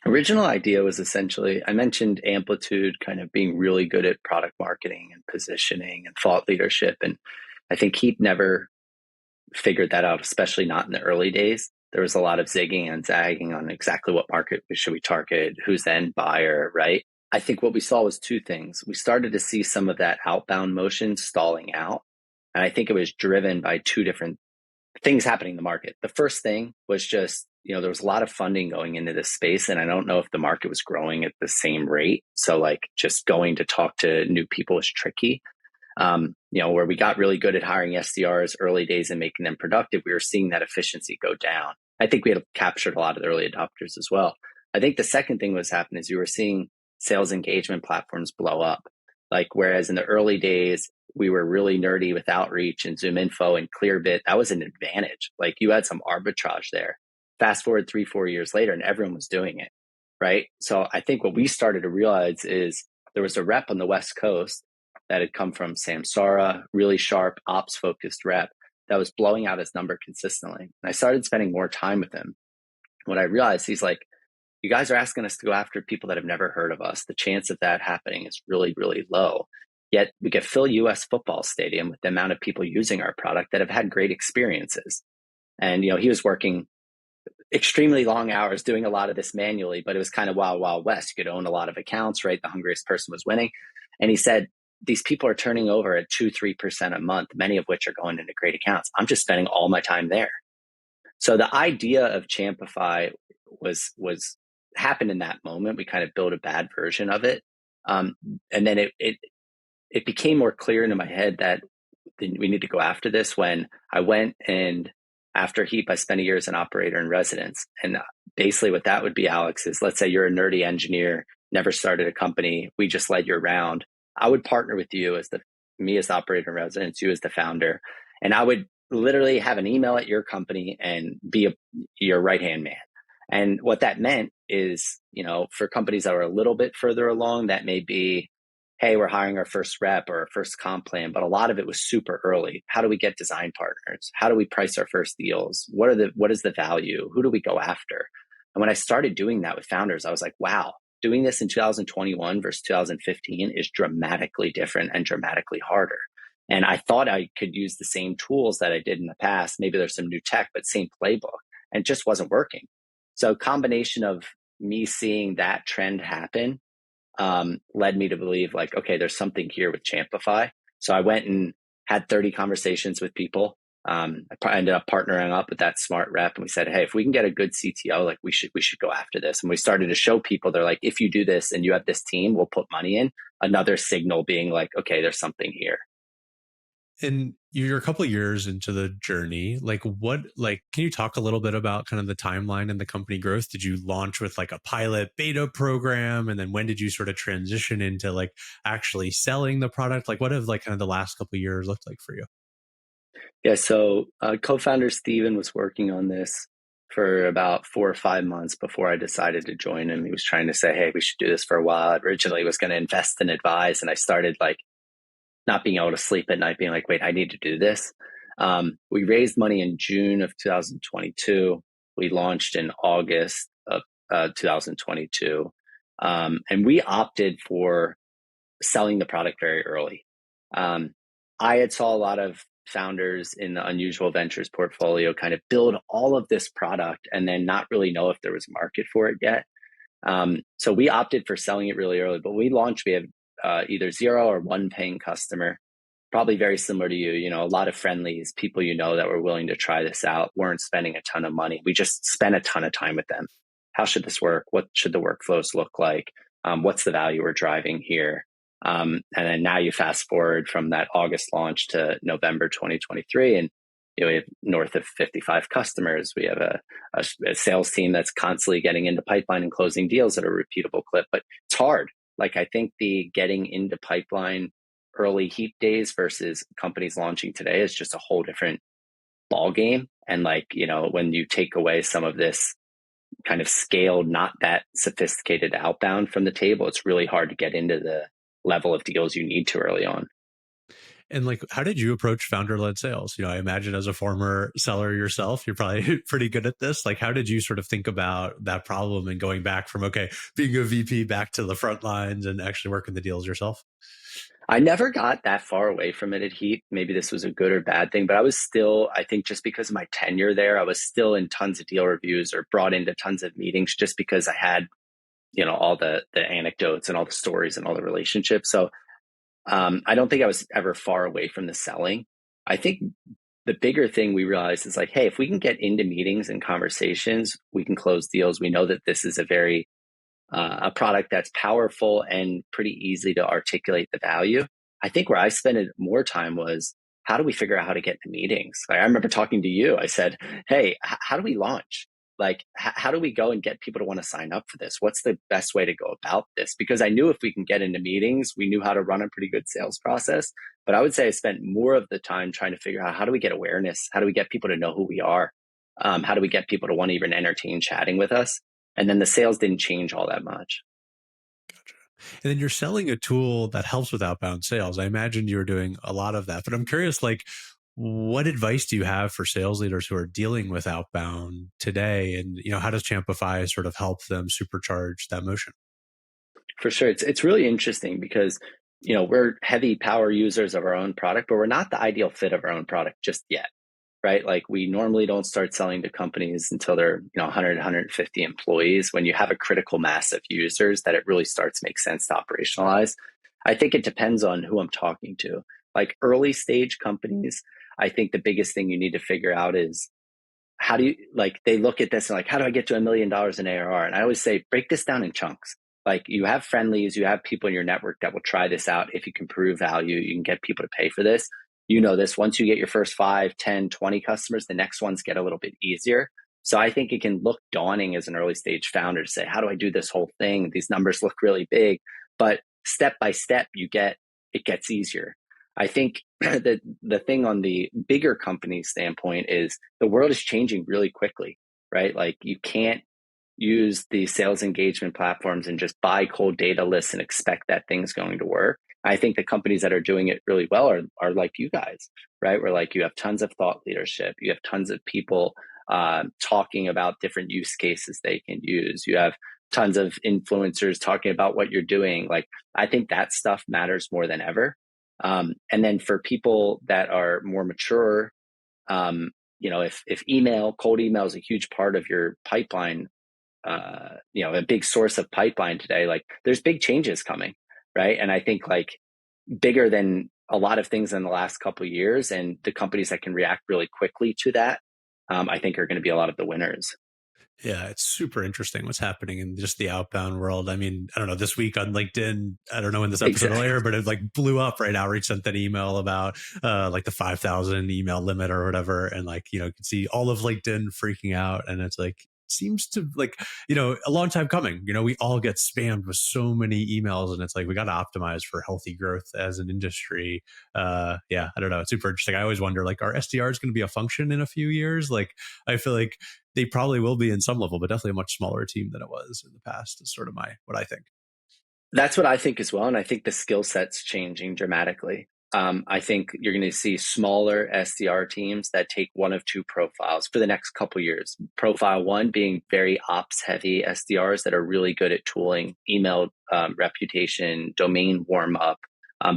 Original idea was essentially, I mentioned Amplitude kind of being really good at product marketing and positioning and thought leadership. And I think Heap never figured that out, especially not in the early days. There was a lot of zigging and zagging on exactly what market should we target, who's the end buyer, right? I think what we saw was two things. We started to see some of that outbound motion stalling out. And I think it was driven by two different things happening in the market. The first thing was just, there was a lot of funding going into this space. And I don't know if the market was growing at the same rate. So like just going to talk to new people was tricky. Where we got really good at hiring SDRs early days and making them productive, we were seeing that efficiency go down. I think we had captured a lot of the early adopters as well. I think the second thing was happening is you were seeing sales engagement platforms blow up. Like, whereas in the early days, we were really nerdy with Outreach and Zoom Info and Clearbit, that was an advantage. Like you had some arbitrage there. Fast forward 3-4 years later and everyone was doing it, right? So I think what we started to realize is there was a rep on the West Coast that had come from Samsara, really sharp, ops-focused rep that was blowing out his number consistently. And I started spending more time with him. When I realized, he's like, you guys are asking us to go after people that have never heard of us. The chance of that happening is really, really low. Yet we could fill US football stadium with the amount of people using our product that have had great experiences. And, he was working extremely long hours doing a lot of this manually, but it was kind of wild, wild west. You could own a lot of accounts, right? The hungriest person was winning. And he said, these people are turning over at 2-3% a month, many of which are going into great accounts. I'm just spending all my time there. So the idea of Champify was happened in that moment. We kind of built a bad version of it. And then it became more clear into my head that we need to go after this when I went and after Heap, I spent a year as an operator in residence. And basically what that would be, Alex, is let's say you're a nerdy engineer, never started a company. We just led you around. I would partner with you as me as the operator in residence, you as the founder. And I would literally have an email at your company and be your right-hand man. And what that meant is, for companies that were a little bit further along, that may be, hey, we're hiring our first rep or our first comp plan, but a lot of it was super early. How do we get design partners? How do we price our first deals? What is the value? Who do we go after? And when I started doing that with founders, I was like, wow, doing this in 2021 versus 2015 is dramatically different and dramatically harder. And I thought I could use the same tools that I did in the past. Maybe there's some new tech, but same playbook, and it just wasn't working. So combination of me seeing that trend happen led me to believe like, okay, there's something here with Champify. So I went and had 30 conversations with people. I ended up partnering up with that smart rep, and we said, hey, if we can get a good CTO, like we should go after this. And we started to show people, they're like, if you do this and you have this team, we'll put money in. Another signal being like, okay, there's something here. And you're a couple of years into the journey. Can you talk a little bit about kind of the timeline and the company growth? Did you launch with like a pilot beta program? And then when did you sort of transition into like actually selling the product? Like what have like kind of the last couple of years looked like for you? Yeah. So co-founder Steven was working on this for about 4 or 5 months before I decided to join him. He was trying to say, hey, we should do this for a while. I originally was going to invest and advise. And I started like not being able to sleep at night, being like, wait, I need to do this. We raised money in June of 2022. We launched in August of 2022. And we opted for selling the product very early. I had saw a lot of founders in the Unusual Ventures portfolio kind of build all of this product and then not really know if there was a market for it yet. So we opted for selling it really early, but we launched, we had either 0 or 1 paying customer, probably very similar to you, a lot of friendlies, people, that were willing to try this out, weren't spending a ton of money. We just spent a ton of time with them. How should this work? What should the workflows look like? What's the value we're driving here? And then now you fast forward from that August launch to November 2023, and we have north of 55 customers. We have a sales team that's constantly getting into pipeline and closing deals at a repeatable clip, but it's hard. Like I think the getting into pipeline early Heap days versus companies launching today is just a whole different ball game. And when you take away some of this kind of scaled, not that sophisticated outbound from the table, it's really hard to get into the level of deals you need to early on. And how did you approach founder-led sales? I imagine as a former seller yourself, you're probably pretty good at this. How did you sort of think about that problem and going back from, being a VP back to the front lines and actually working the deals yourself? I never got that far away from it at Heap. Maybe this was a good or bad thing, but I was still, I think just because of my tenure there, I was still in tons of deal reviews or brought into tons of meetings just because I had, all the anecdotes and all the stories and all the relationships. So I don't think I was ever far away from the selling. I think the bigger thing we realized is hey, if we can get into meetings and conversations, we can close deals. We know that this is a product that's powerful and pretty easy to articulate the value. I think where I spent more time was, how do we figure out how to get into meetings? I remember talking to you. I said, hey, how do we launch? How do we go and get people to want to sign up for this? What's the best way to go about this? Because I knew if we can get into meetings, we knew how to run a pretty good sales process. But I would say I spent more of the time trying to figure out, how do we get awareness? How do we get people to know who we are? How do we get people to want to even entertain chatting with us? And then the sales didn't change all that much. Gotcha. And then you're selling a tool that helps with outbound sales. I imagine you were doing a lot of that, but I'm curious, what advice do you have for sales leaders who are dealing with outbound today? And, how does Champify sort of help them supercharge that motion? For sure. It's really interesting because, we're heavy power users of our own product, but we're not the ideal fit of our own product just yet, right? We normally don't start selling to companies until they're, 100, 150 employees. When you have a critical mass of users, that it really starts to make sense to operationalize. I think it depends on who I'm talking to. Early stage companies, I think the biggest thing you need to figure out is, how do you, they look at this and how do I get to $1 million in ARR? And I always say, break this down in chunks. You have friendlies, you have people in your network that will try this out. If you can prove value, you can get people to pay for this. This, once you get your first 5, 10, 20 customers, the next ones get a little bit easier. So I think it can look daunting as an early stage founder to say, how do I do this whole thing? These numbers look really big, but step by step, it gets easier. I think that the thing on the bigger company standpoint is the world is changing really quickly, right? Like you can't use the sales engagement platforms and just buy cold data lists and expect that thing's going to work. I think the companies that are doing it really well are like you guys, right? Where like you have tons of thought leadership, you have tons of people talking about different use cases they can use. You have tons of influencers talking about what you're doing. Like I think that stuff matters more than ever. And then for people that are more mature, if cold email is a huge part of your pipeline, a big source of pipeline today, like there's big changes coming, right? And I think like bigger than a lot of things in the last couple of years, and the companies that can react really quickly to that, I think are going to be a lot of the winners. Yeah, it's super interesting what's happening in just the outbound world. I mean, I don't know, this week on LinkedIn, I don't know when this episode will air, but it like blew up right now. Outreach sent that email about like the 5,000 email limit or whatever. And like, you can see all of LinkedIn freaking out. And it's like, seems to like, a long time coming. We all get spammed with so many emails, and it's like, we got to optimize for healthy growth as an industry. I don't know. It's super interesting. I always wonder, like, are SDRs going to be a function in a few years? Like, I feel like they probably will be in some level, but definitely a much smaller team than it was in the past is sort of what I think. That's what I think as well. And I think the skill set's changing dramatically. I think you're going to see smaller SDR teams that take one of two profiles for the next couple of years. Profile one being very ops heavy SDRs that are really good at tooling, email reputation, domain warm up,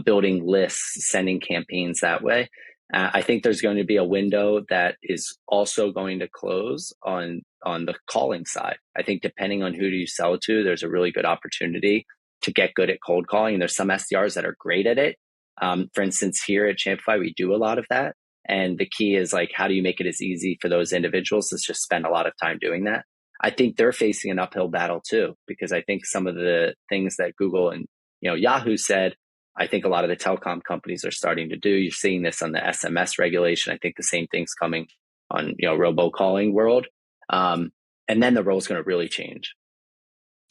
building lists, sending campaigns that way. I think there's going to be a window that is also going to close on the calling side. I think depending on who do you sell to, there's a really good opportunity to get good at cold calling. And there's some SDRs that are great at it. For instance, here at Champify, we do a lot of that. And the key is like, how do you make it as easy for those individuals to just spend a lot of time doing that? I think they're facing an uphill battle too, because I think some of the things that Google and Yahoo said, I think a lot of the telecom companies are starting to do. You're seeing this on the SMS regulation. I think the same thing's coming on robocalling world. And then the role is going to really change.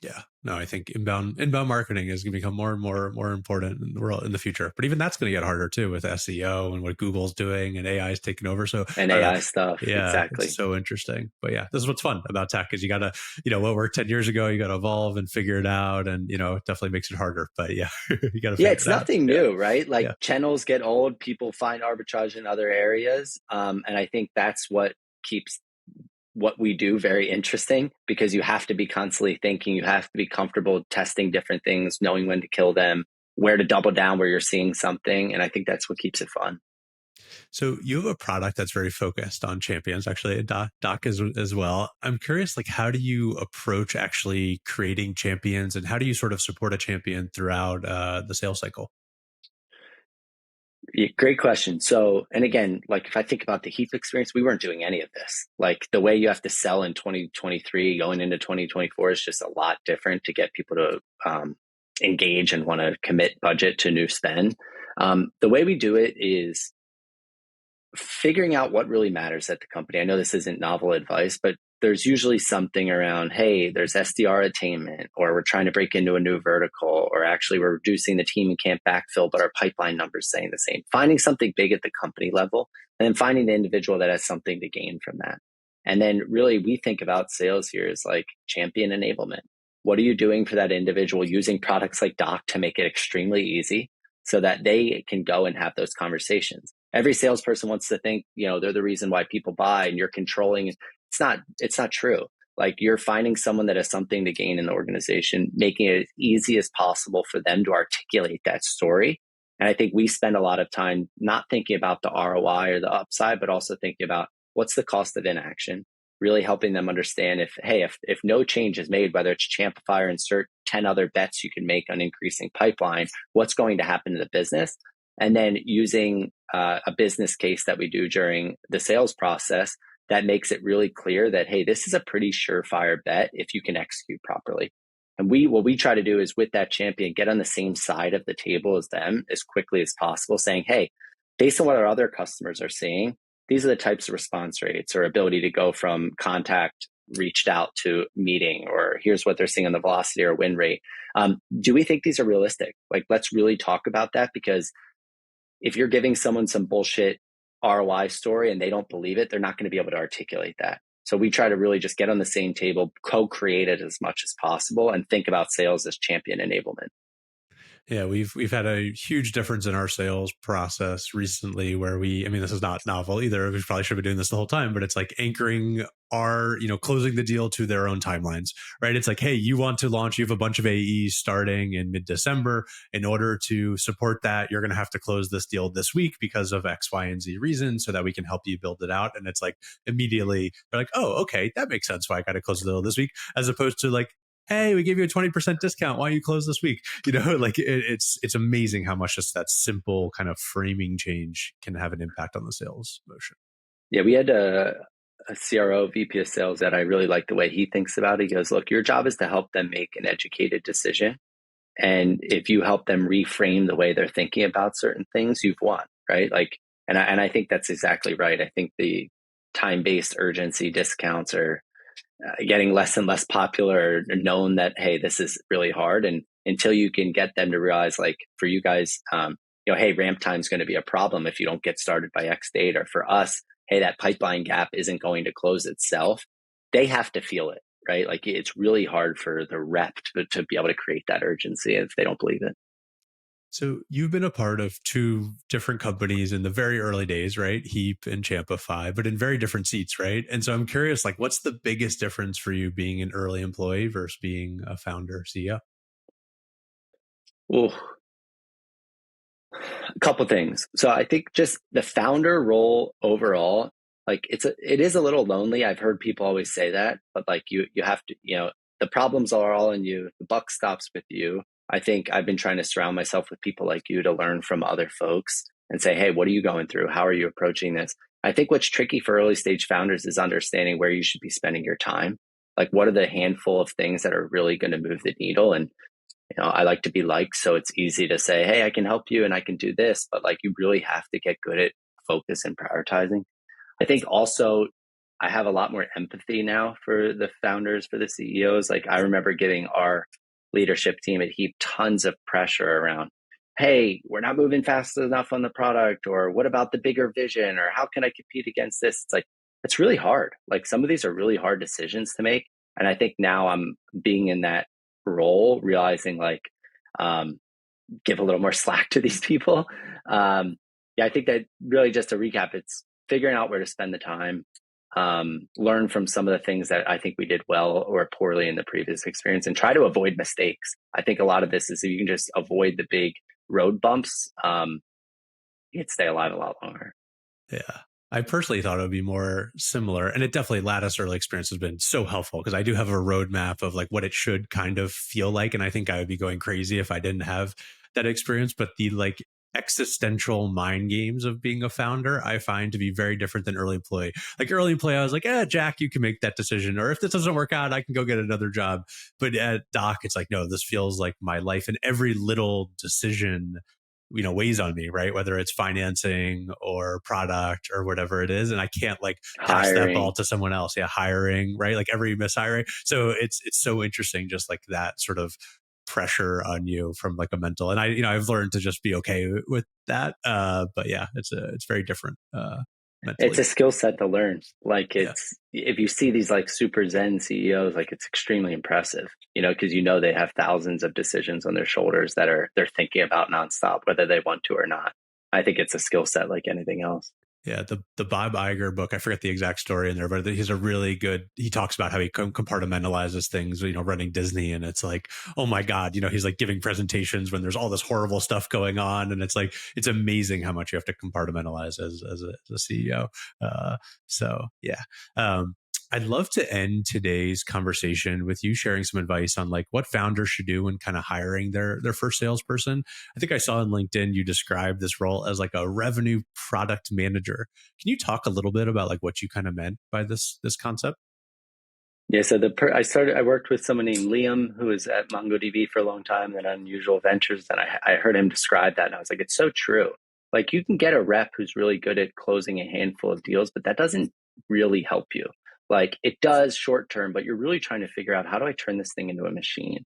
Yeah, no, I think inbound marketing is going to become more and more important in the world in the future. But even that's going to get harder too with SEO and what Google's doing and AI is taking over. So and AI stuff, yeah, exactly. It's so interesting. But yeah, this is what's fun about tech is you got to, what worked 10 years ago, you got to evolve and figure it out, and it definitely makes it harder. But yeah, you got to. Yeah, it's nothing new, right? Like channels get old, people find arbitrage in other areas, and I think that's what keeps what we do very interesting, because you have to be constantly thinking, you have to be comfortable testing different things, knowing when to kill them, where to double down where you're seeing something. And I think that's what keeps it fun. So you have a product that's very focused on champions, actually, Doc as well. I'm curious, like, how do you approach actually creating champions, and how do you sort of support a champion throughout the sales cycle? Yeah, great question. So, and again, like if I think about the Heap experience, we weren't doing any of this. Like the way you have to sell in 2023 going into 2024 is just a lot different to get people to engage and want to commit budget to new spend. The way we do it is figuring out what really matters at the company. I know this isn't novel advice, but there's usually something around, hey, there's SDR attainment, or we're trying to break into a new vertical, or actually we're reducing the team and can't backfill, but our pipeline numbers saying the same. Finding something big at the company level, and then finding the individual that has something to gain from that. And then really we think about sales here as like champion enablement. What are you doing for that individual using products like Doc to make it extremely easy so that they can go and have those conversations? Every salesperson wants to think, they're the reason why people buy and you're controlling. It's not true. Like you're finding someone that has something to gain in the organization, making it as easy as possible for them to articulate that story. And I think we spend a lot of time not thinking about the ROI or the upside, but also thinking about what's the cost of inaction, really helping them understand if no change is made, whether it's Champify or insert 10 other bets you can make on increasing pipeline, what's going to happen to the business? And then using a business case that we do during the sales process that makes it really clear that, hey, this is a pretty surefire bet if you can execute properly. And what we try to do is with that champion, get on the same side of the table as them as quickly as possible, saying, hey, based on what our other customers are seeing, these are the types of response rates or ability to go from contact reached out to meeting, or here's what they're seeing on the velocity or win rate. Do we think these are realistic? Like, let's really talk about that, because if you're giving someone some bullshit ROI story and they don't believe it, they're not going to be able to articulate that. So we try to really just get on the same table, co-create it as much as possible, and think about sales as champion enablement. Yeah, we've had a huge difference in our sales process recently where I mean, this is not novel either. We probably should be doing this the whole time, but it's like anchoring our, closing the deal to their own timelines, right? It's like, hey, you want to launch, you have a bunch of AEs starting in mid-December. In order to support that, you're going to have to close this deal this week because of X, Y, and Z reasons, so that we can help you build it out. And it's like immediately they're like, oh, okay, that makes sense why I got to close the deal this week, as opposed to like, hey, we gave you a 20% discount. Why don't you close this week? Like it's amazing how much just that simple kind of framing change can have an impact on the sales motion. Yeah, we had a CRO, VP of sales, that I really like the way he thinks about it. He goes, look, your job is to help them make an educated decision. And if you help them reframe the way they're thinking about certain things, you've won, right? Like, and I think that's exactly right. I think the time-based urgency discounts are getting less and less popular, or known that, hey, this is really hard. And until you can get them to realize, like, for you guys, hey, ramp time is going to be a problem if you don't get started by X date. Or for us, hey, that pipeline gap isn't going to close itself. They have to feel it, right? Like, it's really hard for the rep to be able to create that urgency if they don't believe it. So you've been a part of two different companies in the very early days, right? Heap and Champify, but in very different seats, right? And so I'm curious, like, what's the biggest difference for you being an early employee versus being a founder, CEO? Ooh, a couple things. So I think just the founder role overall, like, it is a little lonely. I've heard people always say that, but like, you have to, the problems are all in you. The buck stops with you. I think I've been trying to surround myself with people like you to learn from other folks and say, hey, what are you going through? How are you approaching this? I think what's tricky for early stage founders is understanding where you should be spending your time. Like, what are the handful of things that are really going to move the needle? And I like to be liked, so it's easy to say, hey, I can help you and I can do this, but like, you really have to get good at focus and prioritizing. I think also I have a lot more empathy now for the founders, for the CEOs. Like, I remember giving our leadership team at Heap tons of pressure around, hey, we're not moving fast enough on the product, or what about the bigger vision, or how can I compete against this? It's like, it's really hard. Like, some of these are really hard decisions to make. And I think now I'm being in that role, realizing, like, give a little more slack to these people. Yeah, I think that really, just to recap, it's figuring out where to spend the time, learn from some of the things that I think we did well or poorly in the previous experience, and try to avoid mistakes. I think a lot of this is, if you can just avoid the big road bumps, you can stay alive a lot longer. Yeah. I personally thought it would be more similar, and it definitely, Lattice early experience has been so helpful because I do have a roadmap of like what it should kind of feel like. And I think I would be going crazy if I didn't have that experience. But the like existential mind games of being a founder, I find to be very different than early employee. Like early employee, I was like, Jack, you can make that decision. Or if this doesn't work out, I can go get another job. But at Doc, it's like, no, this feels like my life, and every little decision weighs on me, right? Whether it's financing or product or whatever it is. And I can't like pass that ball to someone else. Yeah. Hiring, right? Like every mishiring. So it's so interesting, just like that sort of pressure on you from like a mental, and I've learned to just be okay with that. But yeah, it's very different. Mentally. It's a skill set to learn. Like, if you see these like super Zen CEOs, like, it's extremely impressive, because they have thousands of decisions on their shoulders that they're thinking about nonstop, whether they want to or not. I think it's a skill set like anything else. Yeah, the Bob Iger book, I forget the exact story in there, but he's a really good, he talks about how he compartmentalizes things, running Disney. And it's like, oh my God, he's like giving presentations when there's all this horrible stuff going on. And it's like, it's amazing how much you have to compartmentalize as a CEO. So yeah. I'd love to end today's conversation with you sharing some advice on like what founders should do when kind of hiring their first salesperson. I think I saw on LinkedIn you described this role as like a revenue product manager. Can you talk a little bit about like what you kind of meant by this concept? Yeah, so I worked with someone named Liam, who was at MongoDB for a long time, then Unusual Ventures, and I heard him describe that, and I was like, it's so true. Like you can get a rep who's really good at closing a handful of deals, but that doesn't really help you. Like it does short term, but you're really trying to figure out, how do I turn this thing into a machine?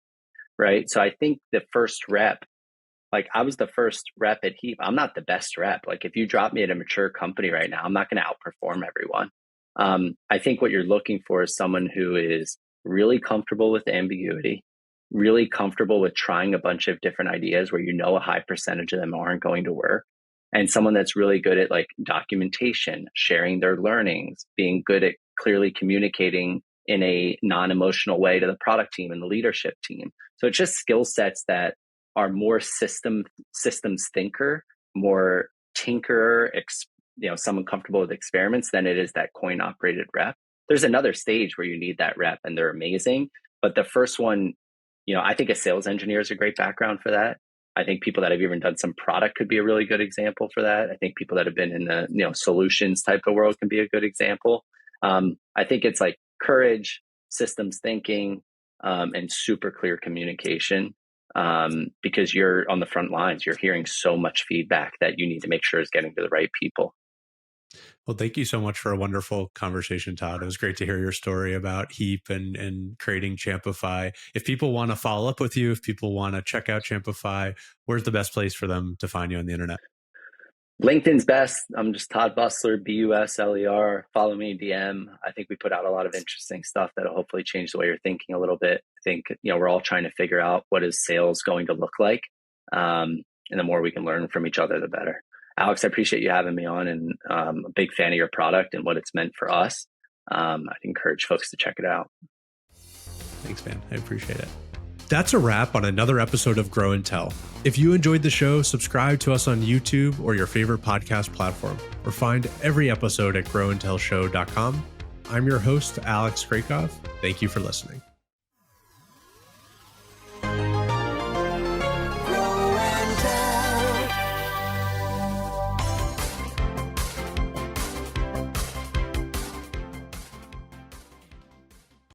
Right. So I think the first rep, like I was the first rep at Heap. I'm not the best rep. Like if you drop me at a mature company right now, I'm not going to outperform everyone. I think what you're looking for is someone who is really comfortable with ambiguity, really comfortable with trying a bunch of different ideas where you know a high percentage of them aren't going to work, and someone that's really good at like documentation, sharing their learnings, being good at clearly communicating in a non-emotional way to the product team and the leadership team. So it's just skill sets that are more systems thinker, more tinkerer, someone comfortable with experiments than it is that coin operated rep. There's another stage where you need that rep and they're amazing. But the first one, I think a sales engineer is a great background for that. I think people that have even done some product could be a really good example for that. I think people that have been in the solutions type of world can be a good example. I think it's like courage, systems thinking, and super clear communication. Because you're on the front lines, you're hearing so much feedback that you need to make sure is getting to the right people. Well, thank you so much for a wonderful conversation, Todd. It was great to hear your story about Heap and creating Champify. If people want to follow up with you, if people want to check out Champify, where's the best place for them to find you on the internet? LinkedIn's best. I'm just Todd Busler, Busler. Follow me, DM. I think we put out a lot of interesting stuff that'll hopefully change the way you're thinking a little bit. I think, we're all trying to figure out what is sales going to look like. And the more we can learn from each other, the better. Alex, I appreciate you having me on, and I'm a big fan of your product and what it's meant for us. I'd encourage folks to check it out. Thanks, man. I appreciate it. That's a wrap on another episode of Grow and Tell. If you enjoyed the show, subscribe to us on YouTube or your favorite podcast platform, or find every episode at growandtellshow.com. I'm your host, Alex Krakoff. Thank you for listening.